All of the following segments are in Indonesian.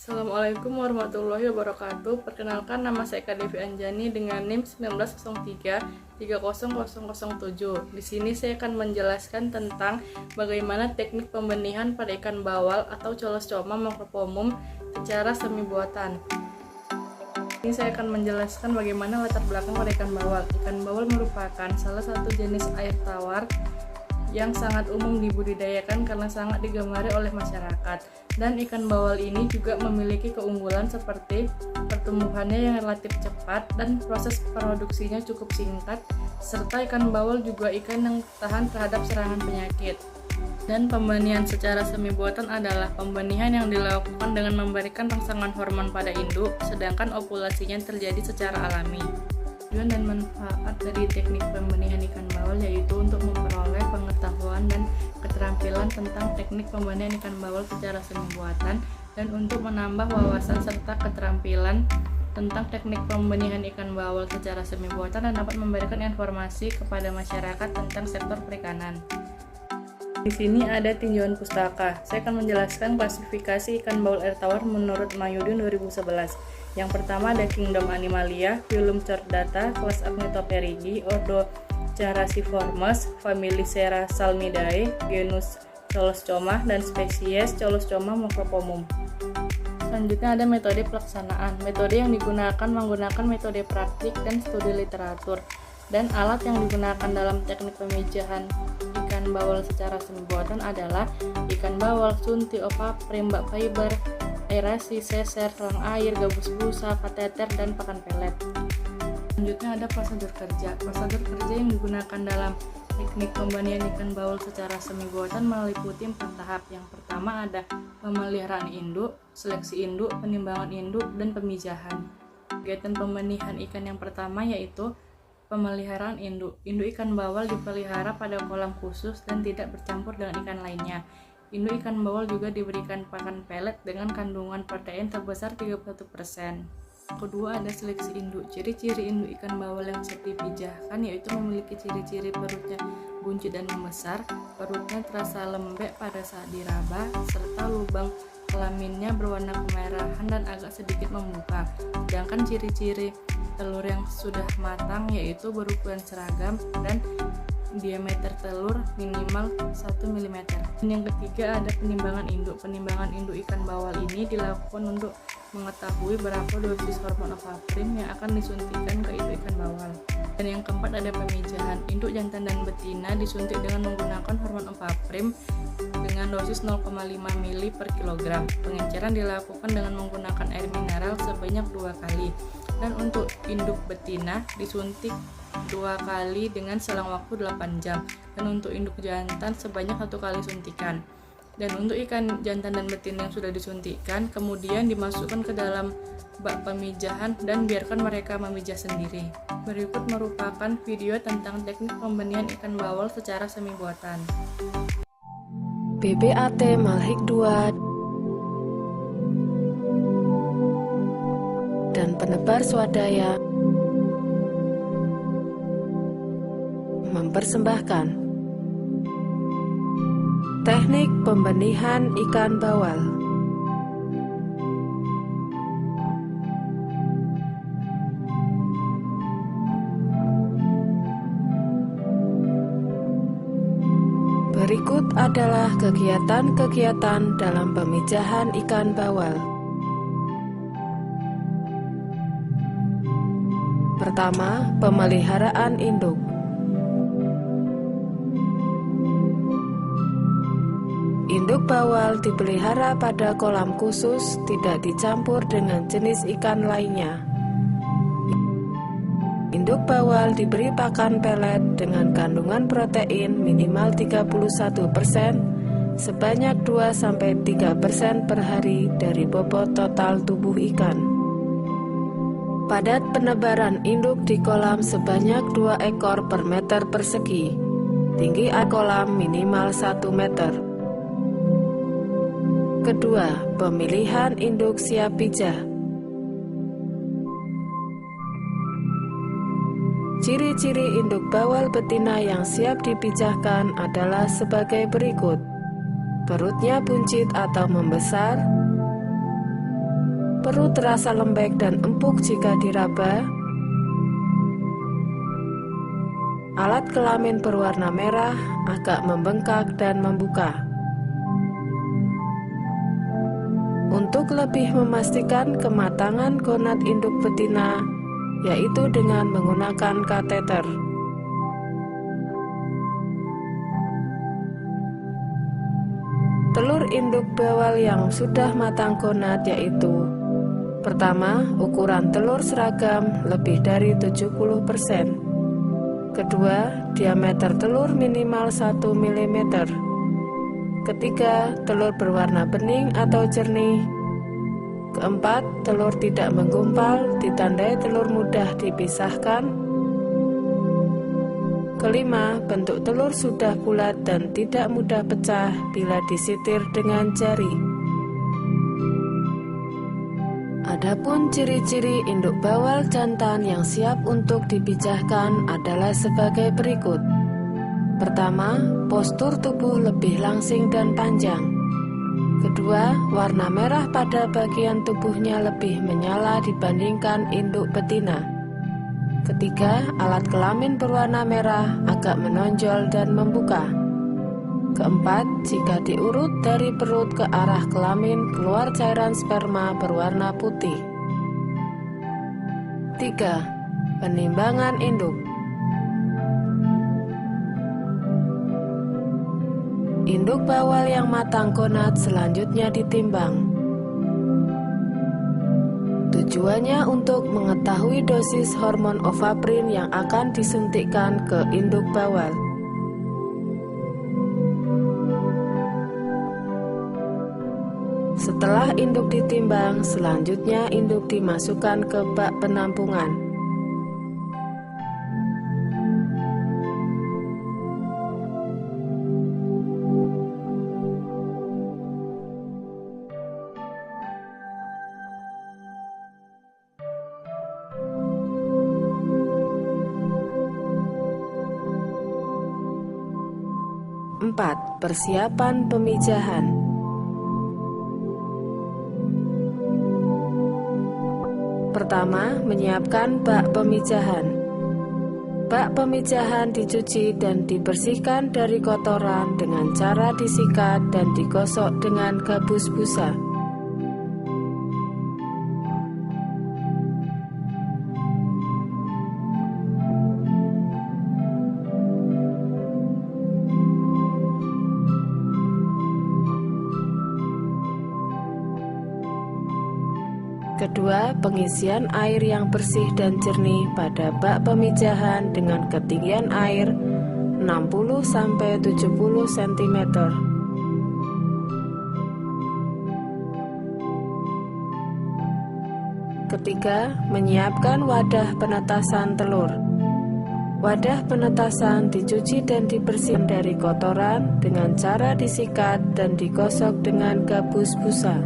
Assalamualaikum warahmatullahi wabarakatuh. Perkenalkan, nama saya Kak Devi Anjani dengan NIM 1903-30007. Di sini saya akan menjelaskan tentang bagaimana teknik pembenihan pada ikan bawal atau Cholostoma macropomum secara semi buatan. Ini saya akan menjelaskan bagaimana latar belakang pada ikan bawal. Ikan bawal merupakan salah satu jenis air tawar yang sangat umum dibudidayakan karena sangat digemari oleh masyarakat. Dan ikan bawal ini juga memiliki keunggulan seperti pertumbuhannya yang relatif cepat dan proses produksinya cukup singkat, serta ikan bawal juga ikan yang tahan terhadap serangan penyakit. Dan pembenihan secara semi buatan adalah pembenihan yang dilakukan dengan memberikan rangsangan hormon pada induk, sedangkan ovulasinya terjadi secara alami. Tujuan dan manfaat dari teknik pembenihan ikan bawal yaitu untuk memperoleh pengetahuan dan keterampilan tentang teknik pembenihan ikan bawal secara semi buatan dan untuk menambah wawasan serta keterampilan tentang teknik pembenihan ikan bawal secara semi buatan dan dapat memberikan informasi kepada masyarakat tentang sektor perikanan. Di sini ada tinjauan pustaka. Saya akan menjelaskan klasifikasi ikan bawal air tawar menurut Mayudin 2011. Yang pertama ada Kingdom Animalia, Phylum Chordata, kelas Acnitoperigi, ordo Characiformes, famili Serrasalmidae, genus Cholostoma, dan spesies Cholostoma macropomum. Selanjutnya ada metode pelaksanaan. Metode yang digunakan menggunakan metode praktik dan studi literatur. Dan alat yang digunakan dalam teknik pemijahan ikan bawal secara semi buatan adalah ikan bawal, sunti, opa, primbak fiber, aerasi, seser, selang air, gabus busa, kateter, dan pakan pelet. Selanjutnya ada prosedur kerja. Prosedur kerja yang digunakan dalam teknik pembenihan ikan bawal secara semi buatan meliputi 4 tahap. Yang pertama ada pemeliharaan induk, seleksi induk, penimbangan induk, dan pemijahan. Kegiatan pembenihan ikan yang pertama yaitu pemeliharaan induk. Induk ikan bawal dipelihara pada kolam khusus dan tidak bercampur dengan ikan lainnya. Induk ikan bawal juga diberikan pakan pelet dengan kandungan protein terbesar 31%. Kedua ada seleksi induk. Ciri-ciri induk ikan bawal yang siap dipijahkan yaitu memiliki ciri-ciri perutnya buncit dan membesar, perutnya terasa lembek pada saat diraba, serta lubang kelaminnya berwarna kemerahan dan agak sedikit membuka. Sedangkan ciri-ciri telur yang sudah matang yaitu berukuran seragam dan diameter telur minimal 1 mm. Dan yang ketiga ada penimbangan induk. Penimbangan induk ikan bawal ini dilakukan untuk mengetahui berapa dosis hormon ovaprim yang akan disuntikkan ke induk ikan bawal. Dan yang keempat ada pemijahan. Induk jantan dan betina disuntik dengan menggunakan hormon ovaprim dengan dosis 0,5 ml per kilogram. Pengenceran dilakukan dengan menggunakan air mineral sebanyak 2 kali. Dan untuk induk betina disuntik 2 kali dengan selang waktu 8 jam. Dan untuk induk jantan sebanyak 1 kali suntikan. Dan untuk ikan jantan dan betina yang sudah disuntikkan kemudian dimasukkan ke dalam bak pemijahan dan biarkan mereka memijah sendiri. Berikut merupakan video tentang teknik pembenihan ikan bawal secara semi buatan. BBAT Malhik 2 dan penebar swadaya mempersembahkan teknik pembenihan ikan bawal. Berikut adalah kegiatan-kegiatan dalam pemijahan ikan bawal. Pertama, pemeliharaan induk. Induk bawal dipelihara pada kolam khusus, tidak dicampur dengan jenis ikan lainnya. Induk bawal diberi pakan pelet dengan kandungan protein minimal 31% sebanyak 2-3% per hari dari bobot total tubuh ikan. Padat penebaran induk di kolam sebanyak 2 ekor per meter persegi. Tinggi air kolam minimal 1 meter. Kedua, pemilihan induk siap pijah. Ciri-ciri induk bawal betina yang siap dipijahkan adalah sebagai berikut. Perutnya buncit atau membesar, Perut terasa lembek dan empuk jika diraba. Alat kelamin berwarna merah agak membengkak dan membuka. Untuk lebih memastikan kematangan gonad induk betina, yaitu dengan menggunakan kateter. Telur induk bawal yang sudah matang gonad yaitu: pertama, ukuran telur seragam lebih dari 70%. Kedua, diameter telur minimal 1 mm. Ketiga, telur berwarna bening atau jernih. Keempat, telur tidak menggumpal, ditandai telur mudah dipisahkan. Kelima, bentuk telur sudah bulat dan tidak mudah pecah bila disitir dengan jari. Adapun ciri-ciri induk bawal jantan yang siap untuk dipijahkan adalah sebagai berikut. Pertama, postur tubuh lebih langsing dan panjang. Kedua, warna merah pada bagian tubuhnya lebih menyala dibandingkan induk betina. Ketiga, alat kelamin berwarna merah agak menonjol dan membuka. Keempat, jika diurut dari perut ke arah kelamin, keluar cairan sperma berwarna putih. 3. Penimbangan induk. Induk bawal yang matang gonad selanjutnya ditimbang. Tujuannya untuk mengetahui dosis hormon ovaprin yang akan disuntikkan ke induk bawal. Setelah induk ditimbang, selanjutnya induk dimasukkan ke bak penampungan. Empat, persiapan pemijahan. Pertama, menyiapkan bak pemijahan. Bak pemijahan dicuci dan dibersihkan dari kotoran dengan cara disikat dan digosok dengan gabus busa. Kedua, pengisian air yang bersih dan jernih pada bak pemijahan dengan ketinggian air 60-70 cm. Ketiga, menyiapkan wadah penetasan telur. Wadah penetasan dicuci dan dibersihkan dari kotoran dengan cara disikat dan digosok dengan gabus busa.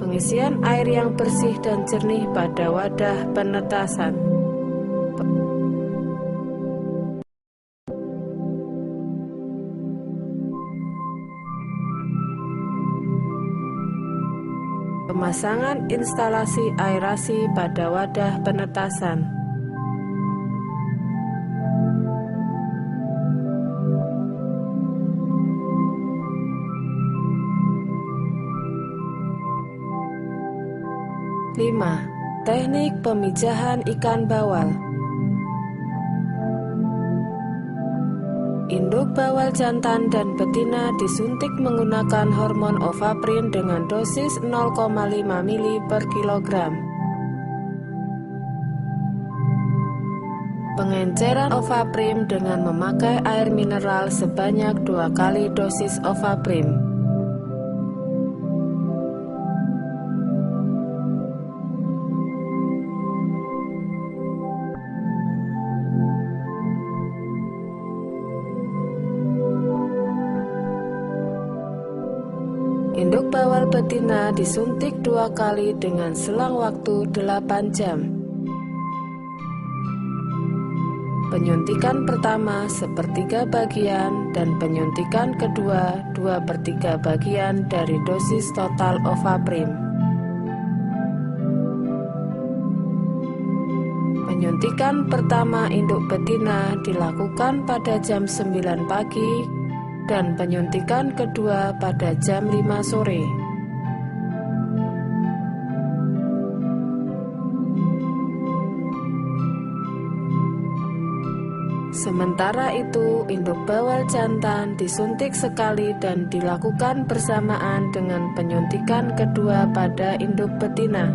Pengisian air yang bersih dan jernih pada wadah penetasan. Pemasangan instalasi aerasi pada wadah penetasan. Lima, teknik pemijahan ikan bawal. Induk bawal jantan dan betina disuntik menggunakan hormon ovaprin dengan dosis 0,5 ml per kilogram. Pengenceran ovaprin dengan memakai air mineral sebanyak 2 kali dosis ovaprin. Induk bawal betina disuntik 2 kali dengan selang waktu 8 jam. Penyuntikan pertama 1/3 bagian dan penyuntikan kedua 2/3 bagian dari dosis total Ovaprim. Penyuntikan pertama induk betina dilakukan pada jam 9 pagi dan penyuntikan kedua pada jam 5 sore. Sementara itu, induk bawal jantan disuntik sekali dan dilakukan bersamaan dengan penyuntikan kedua pada induk betina.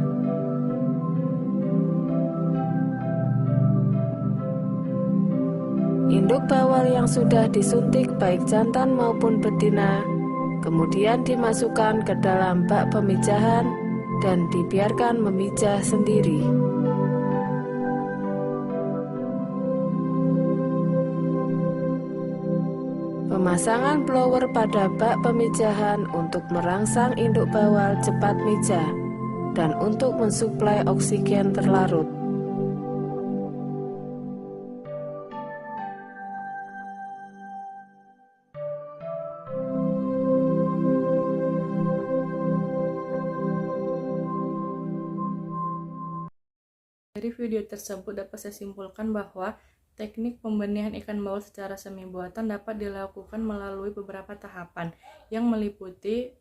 Induk bawal yang sudah disuntik baik jantan maupun betina, kemudian dimasukkan ke dalam bak pemijahan dan dibiarkan memijah sendiri. Pemasangan blower pada bak pemijahan untuk merangsang induk bawal cepat mijah dan untuk mensuplai oksigen terlarut. Dari video tersebut dapat saya simpulkan bahwa teknik pembenihan ikan bawal secara semi buatan dapat dilakukan melalui beberapa tahapan yang meliputi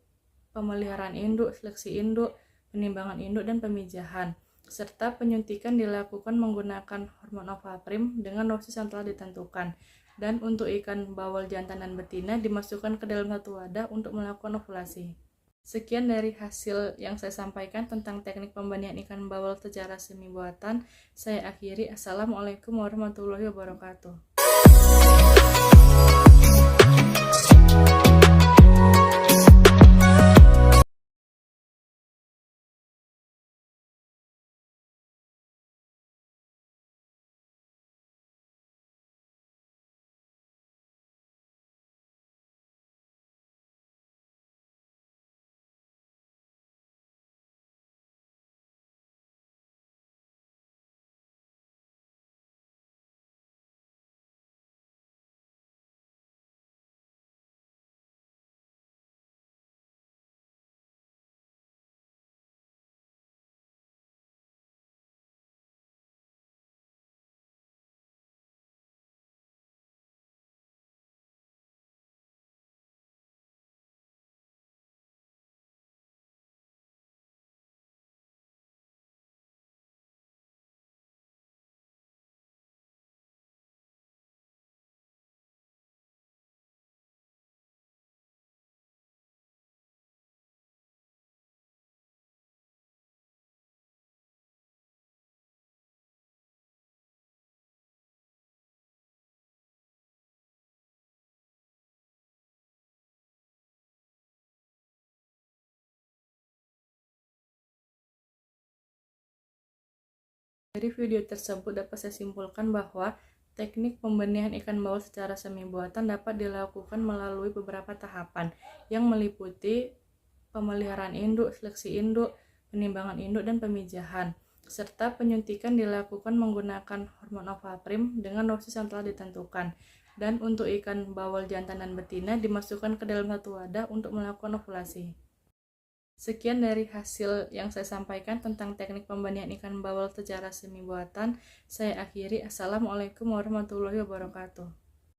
pemeliharaan induk, seleksi induk, penimbangan induk, dan pemijahan, serta penyuntikan dilakukan menggunakan hormon Ovaprim dengan dosis yang telah ditentukan. Dan untuk ikan bawal jantan dan betina dimasukkan ke dalam satu wadah untuk melakukan ovulasi. Sekian dari hasil yang saya sampaikan tentang teknik pembenihan ikan bawal secara semi buatan. Saya akhiri. Assalamualaikum warahmatullahi wabarakatuh. Dari video tersebut dapat saya simpulkan bahwa teknik pembenihan ikan bawal secara semi buatan dapat dilakukan melalui beberapa tahapan yang meliputi pemeliharaan induk, seleksi induk, penimbangan induk, dan pemijahan, serta penyuntikan dilakukan menggunakan hormon Ovaprim dengan dosis yang telah ditentukan. Dan untuk ikan bawal jantan dan betina dimasukkan ke dalam satu wadah untuk melakukan ovulasi. Sekian dari hasil yang saya sampaikan tentang teknik pembenihan ikan bawal secara semi buatan. Saya akhiri. Assalamualaikum warahmatullahi wabarakatuh.